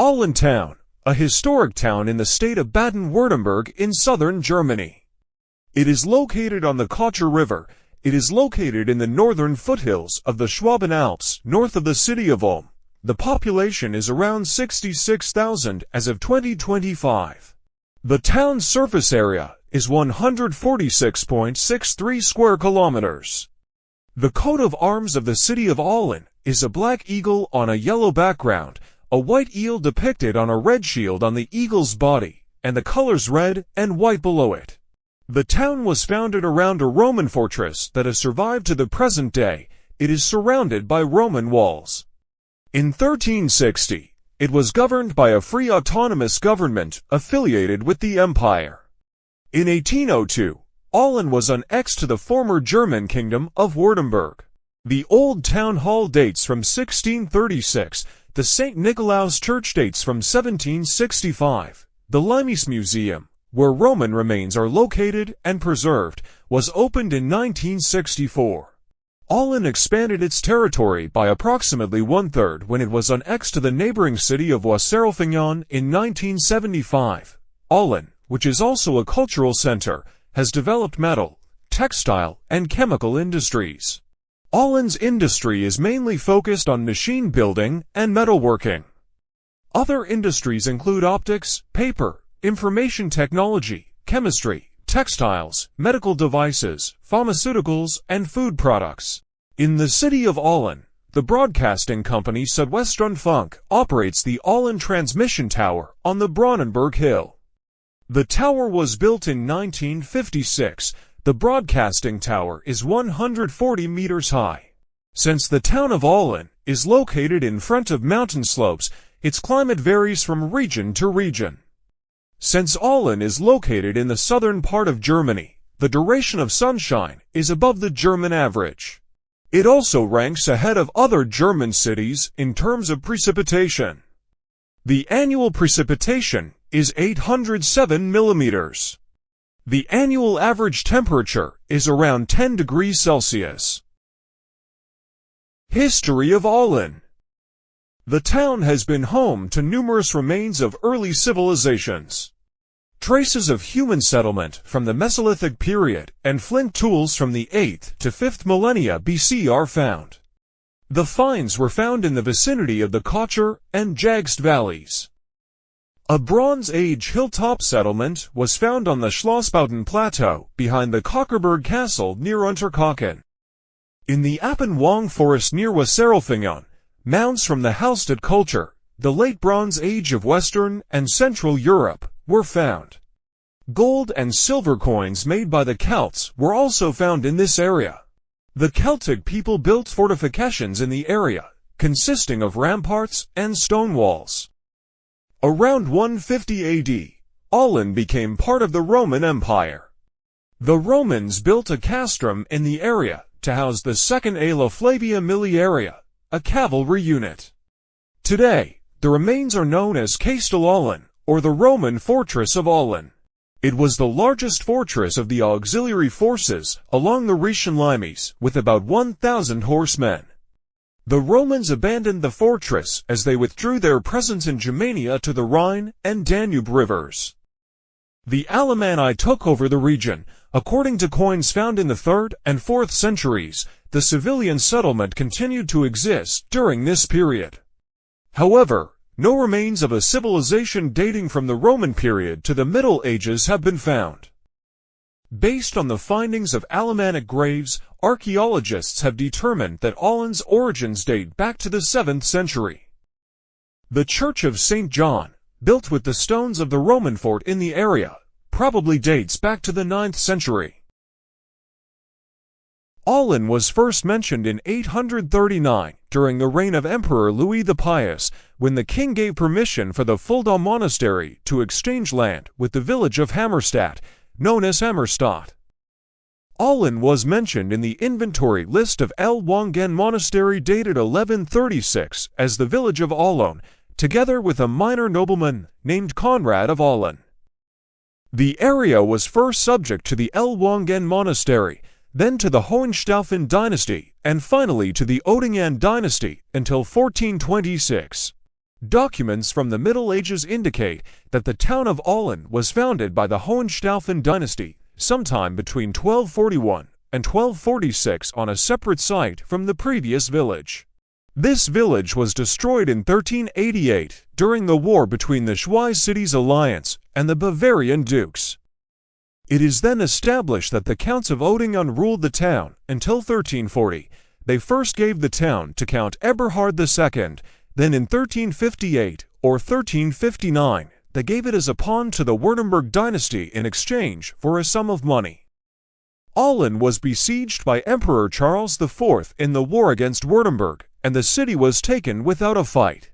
Aalen Town, a historic town in the state of Baden-Württemberg in southern Germany. It is located on the Kocher River. It is located in the northern foothills of the Schwaben Alps, north of the city of Ulm. The population is around 66,000 as of 2025. The town's surface area is 146.63 square kilometers. The coat of arms of the city of Aalen is a black eagle on a yellow background, a white eel depicted on a red shield on the eagle's body, and the colors red and white below it. The town was founded around a Roman fortress that has survived to the present day. It is surrounded by Roman walls. In 1360, it was governed by a free autonomous government affiliated with the empire. In 1802, Aalen was annexed to the former German kingdom of Württemberg. The old town hall dates from 1636, the St. Nicolaus Church dates from 1765. The Limes Museum, where Roman remains are located and preserved, was opened in 1964. Aalen expanded its territory by approximately one-third when it was annexed to the neighboring city of Wasserlfingen in 1975. Aalen, which is also a cultural center, has developed metal, textile, and chemical industries. Aalen's industry is mainly focused on machine building and metalworking. Other industries include optics, paper, information technology, chemistry, textiles, medical devices, pharmaceuticals, and food products. In the city of Aalen, the broadcasting company Südwestrundfunk operates the Aalen Transmission Tower on the Bronnenberg Hill. The tower was built in 1956. The broadcasting tower is 140 meters high. Since the town of Aalen is located in front of mountain slopes, its climate varies from region to region. Since Aalen is located in the southern part of Germany, the duration of sunshine is above the German average. It also ranks ahead of other German cities in terms of precipitation. The annual precipitation is 807 millimeters. The annual average temperature is around 10 degrees Celsius. History of Aalen. The town has been home to numerous remains of early civilizations. Traces of human settlement from the Mesolithic period and flint tools from the 8th to 5th millennia BC are found. The finds were found in the vicinity of the Kocher and Jagst valleys. A Bronze Age hilltop settlement was found on the Schlossbauten Plateau behind the Kocherberg Castle near Unterkochen. In the Appenwang forest near Wasserlfingen, mounds from the Hallstatt culture, the late Bronze Age of Western and Central Europe, were found. Gold and silver coins made by the Celts were also found in this area. The Celtic people built fortifications in the area, consisting of ramparts and stone walls. Around 150 AD, Aalen became part of the Roman Empire. The Romans built a castrum in the area to house the 2nd Ala Flavia Miliaria, a cavalry unit. Today, the remains are known as Castel Aalen, or the Roman Fortress of Aalen. It was the largest fortress of the auxiliary forces along the Rhetian Limes, with about 1,000 horsemen. The Romans abandoned the fortress as they withdrew their presence in Germania to the Rhine and Danube rivers. The Alemanni took over the region. According to coins found in the 3rd and 4th centuries, the civilian settlement continued to exist during this period. However, no remains of a civilization dating from the Roman period to the Middle Ages have been found. Based on the findings of Alemannic graves, archaeologists have determined that Aalen's origins date back to the 7th century. The Church of St. John, built with the stones of the Roman fort in the area, probably dates back to the 9th century. Aalen was first mentioned in 839 during the reign of Emperor Louis the Pious, when the king gave permission for the Fulda Monastery to exchange land with the village of Hammerstadt, known as Hammerstadt. Aalen was mentioned in the inventory list of Ellwangen Monastery dated 1136 as the village of Aalen, together with a minor nobleman named Conrad of Aalen. The area was first subject to the Ellwangen Monastery, then to the Hohenstaufen dynasty, and finally to the Ottingen dynasty until 1426. Documents from the Middle Ages indicate that the town of Aalen was founded by the Hohenstaufen dynasty sometime between 1241 and 1246 on a separate site from the previous village. This village was destroyed in 1388 during the war between the Schweiz Cities Alliance and the Bavarian dukes. It is then established that the Counts of Oettingen ruled the town until 1340. They first gave the town to Count Eberhard II, then in 1358 or 1359 they gave it as a pawn to the Württemberg dynasty in exchange for a sum of money. Aalen was besieged by Emperor Charles IV in the war against Württemberg, and the city was taken without a fight.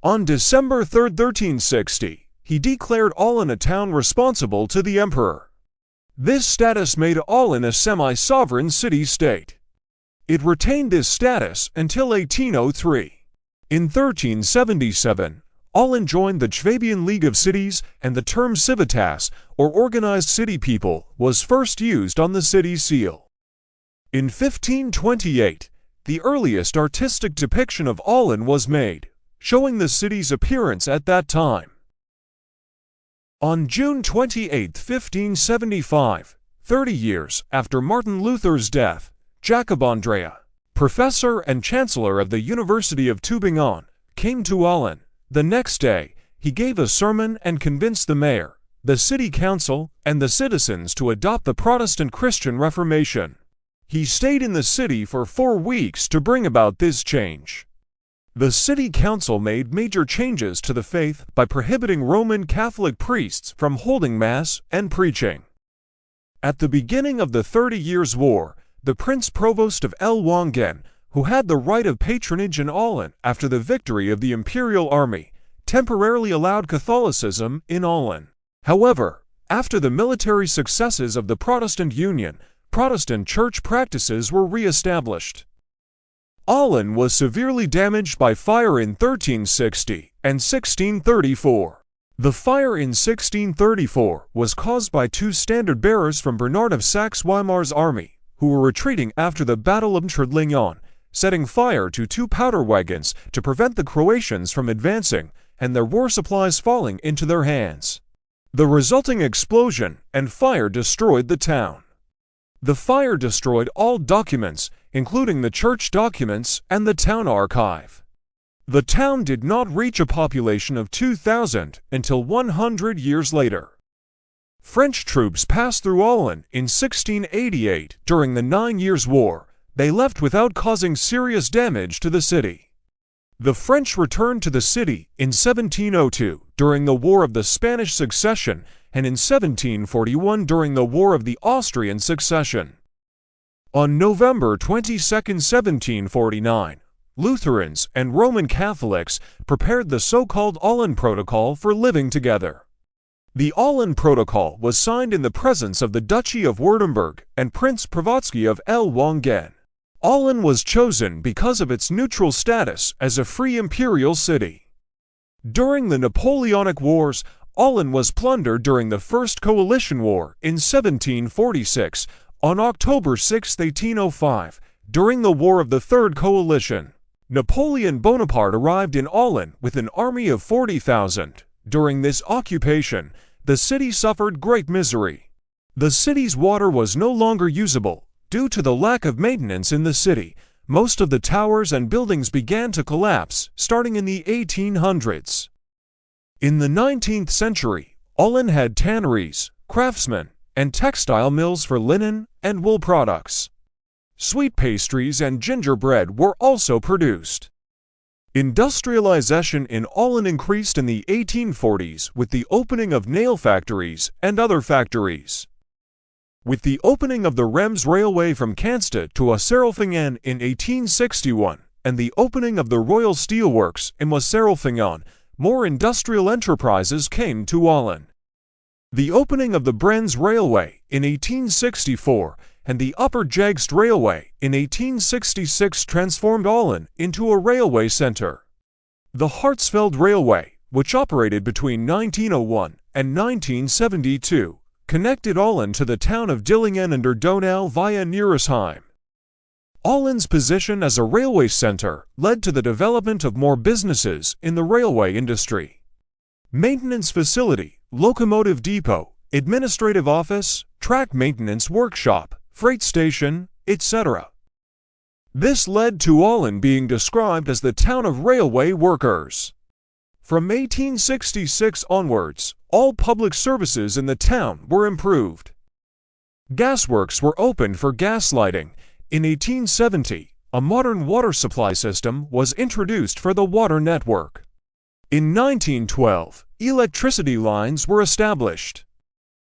On December 3, 1360, he declared Aalen a town responsible to the emperor. This status made Aalen a semi-sovereign city-state. It retained this status until 1803. In 1377, Aalen joined the Swabian League of Cities, and the term civitas, or organized city people, was first used on the city seal. In 1528, the earliest artistic depiction of Aalen was made, showing the city's appearance at that time. On June 28, 1575, 30 years after Martin Luther's death, Jacob Andrea, professor and chancellor of the University of Tübingen, came to Aalen. The next day, he gave a sermon and convinced the mayor, the city council, and the citizens to adopt the Protestant Christian Reformation. He stayed in the city for 4 weeks to bring about this change. The city council made major changes to the faith by prohibiting Roman Catholic priests from holding Mass and preaching. At the beginning of the 30 Years' War, the Prince Provost of Ellwangen, who had the right of patronage in Aalen after the victory of the Imperial Army, temporarily allowed Catholicism in Aalen. However, after the military successes of the Protestant Union, Protestant church practices were re-established. Aalen was severely damaged by fire in 1360 and 1634. The fire in 1634 was caused by 2 standard-bearers from Bernard of Saxe-Weimar's army, who were retreating after the Battle of Trudlingen, setting fire to 2 powder wagons to prevent the Croatians from advancing and their war supplies falling into their hands. The resulting explosion and fire destroyed the town. The fire destroyed all documents, including the church documents and the town archive. The town did not reach a population of 2,000 until 100 years later. French troops passed through Aalen in 1688 during the 9 Years' War. They left without causing serious damage to the city. The French returned to the city in 1702 during the War of the Spanish Succession and in 1741 during the War of the Austrian Succession. On November 22, 1749, Lutherans and Roman Catholics prepared the so-called Aalen Protocol for living together. The Aalen Protocol was signed in the presence of the Duchy of Württemberg and Prince Pravotsky of Ellwangen. Aalen was chosen because of its neutral status as a free imperial city. During the Napoleonic Wars, Aalen was plundered during the First Coalition War in 1746. On October 6, 1805, during the War of the Third Coalition, Napoleon Bonaparte arrived in Aalen with an army of 40,000. During this occupation, the city suffered great misery. The city's water was no longer usable. Due to the lack of maintenance in the city, most of the towers and buildings began to collapse, starting in the 1800s. In the 19th century, Aalen had tanneries, craftsmen, and textile mills for linen and wool products. Sweet pastries and gingerbread were also produced. Industrialization in Aalen increased in the 1840s with the opening of nail factories and other factories. With the opening of the Rems Railway from Kanstad to Wasserelfingen in 1861 and the opening of the Royal Steelworks in Wasserelfingen, more industrial enterprises came to Aalen. The opening of the Brenz Railway in 1864 and the Upper Jagst Railway in 1866 transformed Aalen into a railway center. The Hartsveld Railway, which operated between 1901 and 1972, connected Aalen to the town of Dillingen an der Donau via Neresheim. Aalen's position as a railway center led to the development of more businesses in the railway industry. Maintenance facility, locomotive depot, administrative office, track maintenance workshop, freight station, etc. This led to Aalen being described as the town of railway workers. From 1866 onwards, all public services in the town were improved. Gasworks were opened for gas lighting. In 1870, a modern water supply system was introduced for the water network. In 1912, electricity lines were established.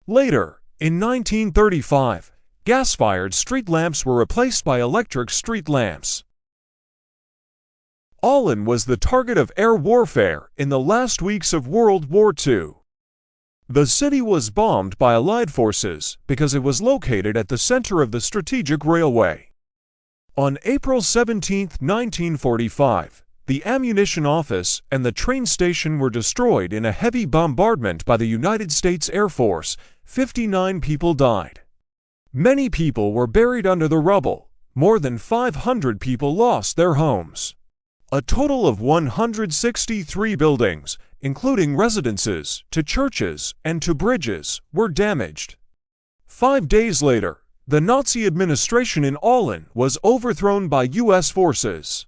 Later, in 1935, gas-fired street lamps were replaced by electric street lamps. Aalen was the target of air warfare in the last weeks of World War II. The city was bombed by Allied forces because it was located at the center of the strategic railway. On April 17, 1945, the ammunition office and the train station were destroyed in a heavy bombardment by the United States Air Force. 59 people died. Many people were buried under the rubble. More than 500 people lost their homes. A total of 163 buildings, including residences, to churches, and to bridges, were damaged. 5 days later, the Nazi administration in Aalen was overthrown by U.S. forces.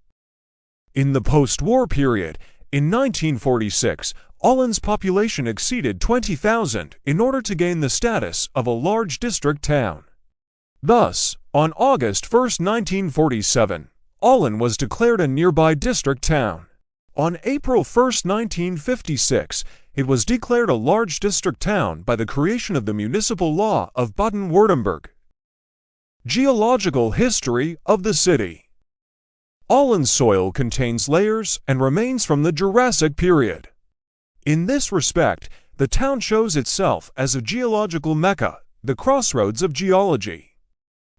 In the post-war period, in 1946, Aalen's population exceeded 20,000 in order to gain the status of a large district town. Thus, on August 1, 1947, Aalen was declared a nearby district town. On April 1, 1956, it was declared a large district town by the creation of the municipal law of Baden-Württemberg. Geological history of the city. Aalen's soil contains layers and remains from the Jurassic period. In this respect, the town shows itself as a geological mecca, the crossroads of geology.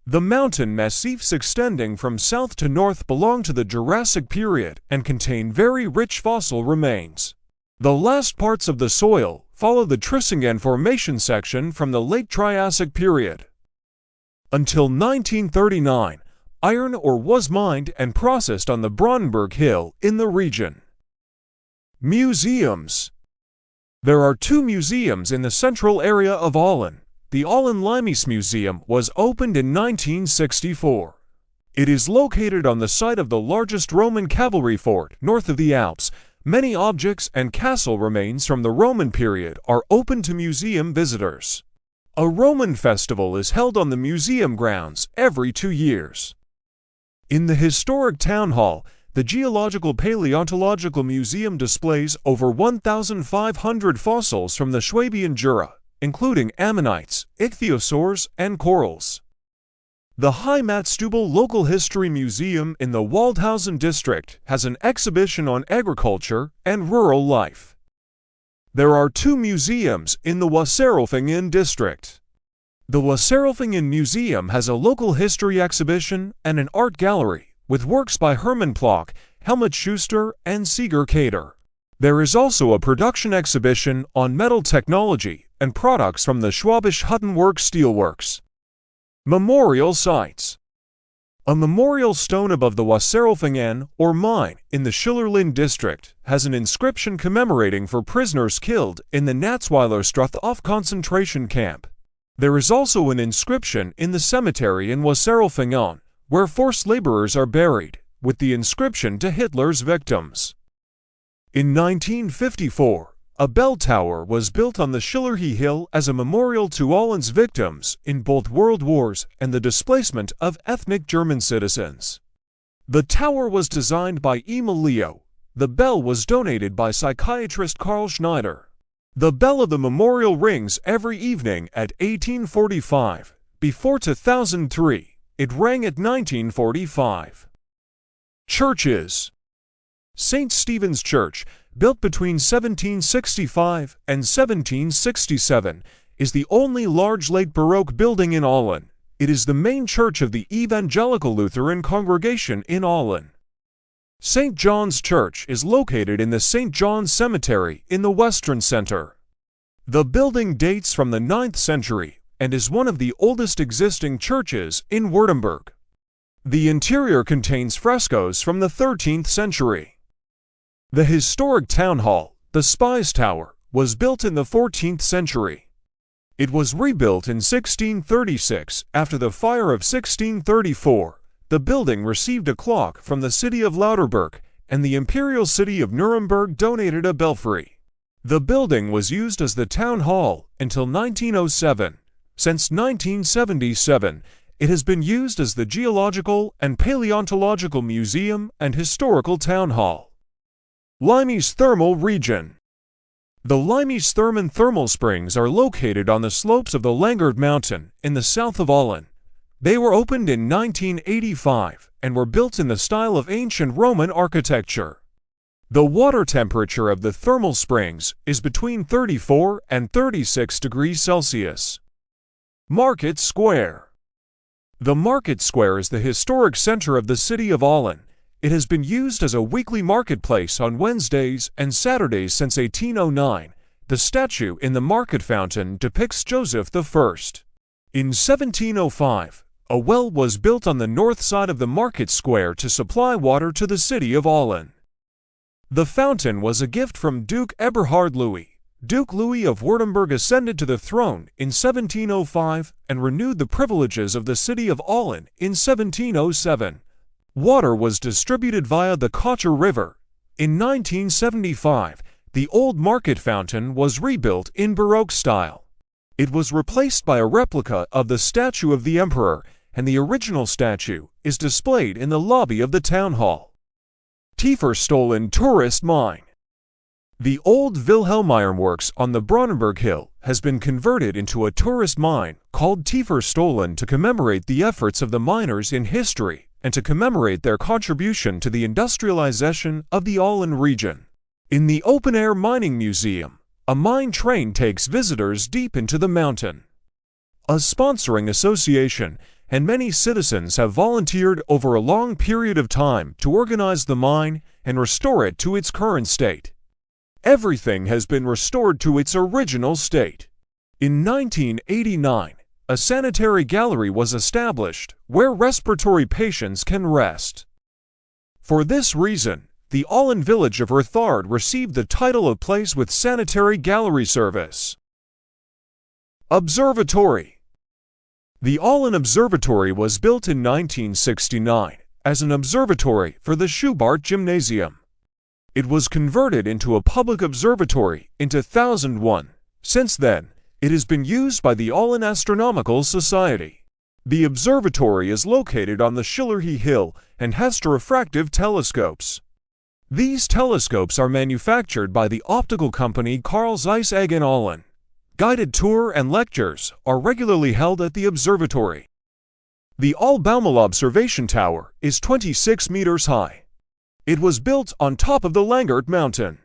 The mountain massifs extending from south to north belong to the Jurassic period and contain very rich fossil remains. The last parts of the soil follow the Trisingen Formation section from the late Triassic period. Until 1939, iron ore was mined and processed on the Brandenburg Hill in the region. Museums. There are 2 museums in the central area of Aalen. The Aalen Limeys Museum was opened in 1964. It is located on the site of the largest Roman cavalry fort north of the Alps. Many objects and castle remains from the Roman period are open to museum visitors. A Roman festival is held on the museum grounds every 2 years. In the historic town hall, the Geological Paleontological Museum displays over 1,500 fossils from the Swabian Jura, including ammonites, ichthyosaurs, and corals. The Heimatstubel Local History Museum in the Waldhausen district has an exhibition on agriculture and rural life. There are 2 museums in the Wasserelfingen district. The Wasserelfingen Museum has a local history exhibition and an art gallery with works by Hermann Plock, Helmut Schuster, and Sieger Kader. There is also a production exhibition on metal technology and products from the Schwabisch Huttenwerk Steelworks. Memorial sites. A memorial stone above the Wasserelfingen, or mine, in the Schillerlin district, has an inscription commemorating for prisoners killed in the Natzweilerstrasse concentration camp. There is also an inscription in the cemetery in Wasserelfingen, where forced laborers are buried, with the inscription to Hitler's victims. In 1954, a bell tower was built on the Schillerhee Hill as a memorial to Aalen's victims in both World Wars and the displacement of ethnic German citizens. The tower was designed by Emil Leo. The bell was donated by psychiatrist Karl Schneider. The bell of the memorial rings every evening at 1845. Before 2003, it rang at 1945. Churches. St. Stephen's Church, built between 1765 and 1767, is the only large late Baroque building in Aalen. It is the main church of the Evangelical Lutheran congregation in Aalen. St. John's Church is located in the St. John's Cemetery in the Western Center. The building dates from the 9th century and is one of the oldest existing churches in Württemberg. The interior contains frescoes from the 13th century. The historic town hall, the Spies Tower, was built in the 14th century. It was rebuilt in 1636 after the fire of 1634. The building received a clock from the city of Lauterburg, and the imperial city of Nuremberg donated a belfry. The building was used as the town hall until 1907. Since 1977, it has been used as the Geological and Paleontological Museum and Historical Town Hall. Limeys Thermal Region. The Limeys thermal springs are located on the slopes of the Langert Mountain in the south of Aalen. They were opened in 1985 and were built in the style of ancient Roman architecture. The water temperature of the thermal springs is between 34 and 36 degrees Celsius. Market Square. The Market Square is the historic center of the city of Aalen. It has been used as a weekly marketplace on Wednesdays and Saturdays since 1809. The statue in the market fountain depicts Joseph I. In 1705, a well was built on the north side of the market square to supply water to the city of Aalen. The fountain was a gift from Duke Eberhard Louis. Duke Louis of Württemberg ascended to the throne in 1705 and renewed the privileges of the city of Aalen in 1707. Water was distributed via the Kocher River. In 1975, the old market fountain was rebuilt in Baroque style. It was replaced by a replica of the statue of the emperor, and the original statue is displayed in the lobby of the town hall. Tieferstollen Tourist Mine. The old Wilhelminerworks on the Bronnenberg Hill has been converted into a tourist mine called Tieferstollen to commemorate the efforts of the miners in history and to commemorate their contribution to the industrialization of the Aalen region. In the open-air mining museum, a mine train takes visitors deep into the mountain. A sponsoring association and many citizens have volunteered over a long period of time to organize the mine and restore it to its current state. Everything has been restored to its original state. In 1989, a sanitary gallery was established where respiratory patients can rest. For this reason, the Aalen village of Rithard received the title of place with sanitary gallery service. Observatory. The Aalen Observatory was built in 1969 as an observatory for the Schubart Gymnasium. It was converted into a public observatory in 2001. Since then, it has been used by the Aalen Astronomical Society. The observatory is located on the Schillerhee Hill and has refractive telescopes. These telescopes are manufactured by the optical company Carl Zeiss AG in Aalen. Guided tour and lectures are regularly held at the observatory. The Albaumel Observation Tower is 26 meters high. It was built on top of the Langert Mountain.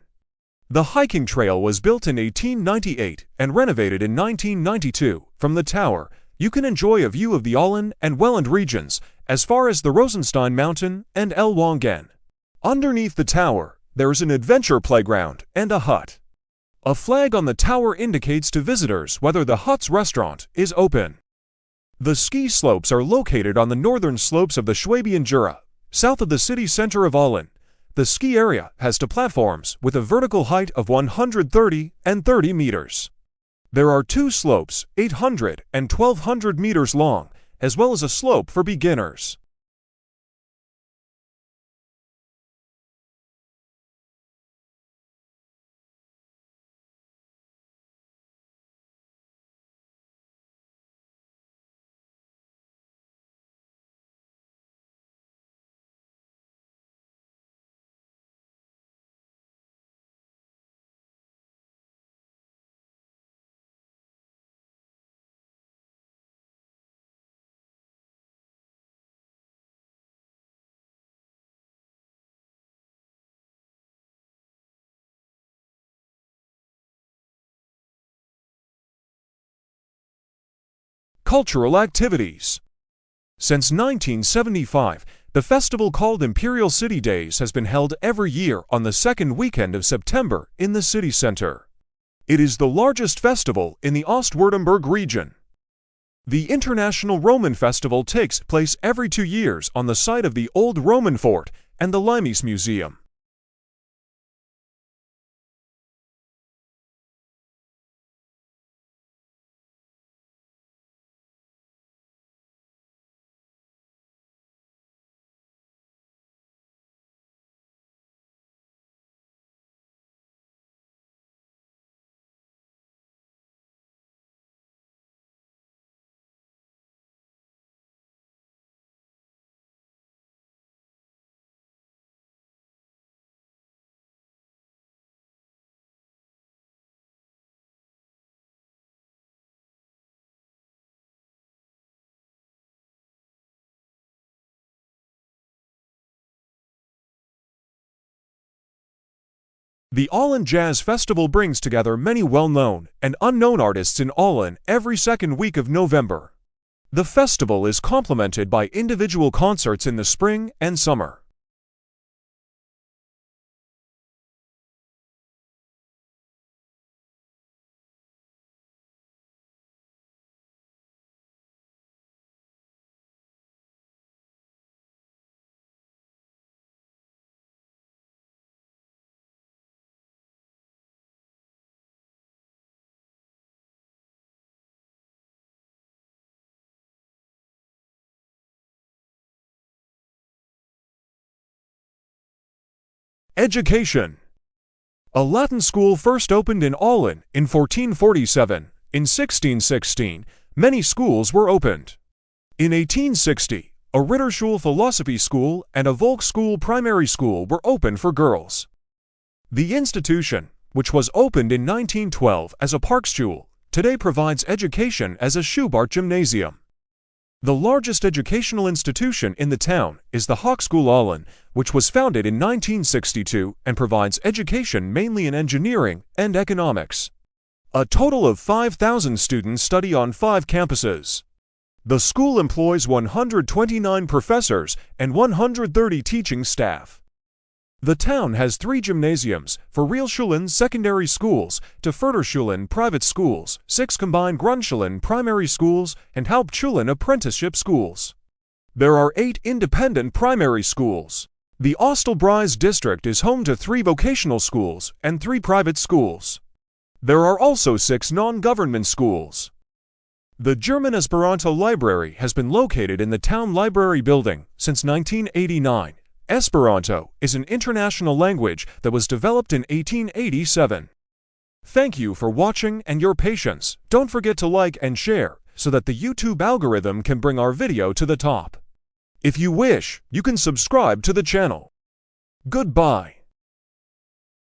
The hiking trail was built in 1898 and renovated in 1992. From the tower, you can enjoy a view of the Aalen and Welland regions as far as the Rosenstein Mountain and Ellwangen. Underneath the tower, there is an adventure playground and a hut. A flag on the tower indicates to visitors whether the hut's restaurant is open. The ski slopes are located on the northern slopes of the Schwabian Jura, south of the city center of Aalen. The ski area has two platforms with a vertical height of 130 and 30 meters. There are two slopes, 800 and 1200 meters long, as well as a slope for beginners. Cultural activities. Since 1975, the festival called Imperial City Days has been held every year on the second weekend of September in the city center. It is the largest festival in the Ostwürttemberg region. The International Roman Festival takes place every 2 years on the site of the old Roman fort and the Limes Museum. The Aalen Jazz Festival brings together many well-known and unknown artists in Aalen every second week of November. The festival is complemented by individual concerts in the spring and summer. Education. A Latin school first opened in Aalen in 1447. In 1616, many schools were opened. In 1860, a Ritterschule philosophy school and a Volksschule primary school were opened for girls. The institution, which was opened in 1912 as a Parkschule, today provides education as a Schubart Gymnasium. The largest educational institution in the town is the Hochschule Aalen, which was founded in 1962 and provides education mainly in engineering and economics. A total of 5,000 students study on 5 campuses. The school employs 129 professors and 130 teaching staff. The town has 3 gymnasiums for Realschulen secondary schools to Förderschulen private schools, 6 combined Grundschulen primary schools, and Hauptschulen apprenticeship schools. There are 8 independent primary schools. The Ostelbreis district is home to 3 vocational schools and 3 private schools. There are also 6 non-government schools. The German Esperanto Library has been located in the town library building since 1989. Esperanto is an international language that was developed in 1887. Thank you for watching and your patience. Don't forget to like and share so that the YouTube algorithm can bring our video to the top. If you wish, you can subscribe to the channel. Goodbye.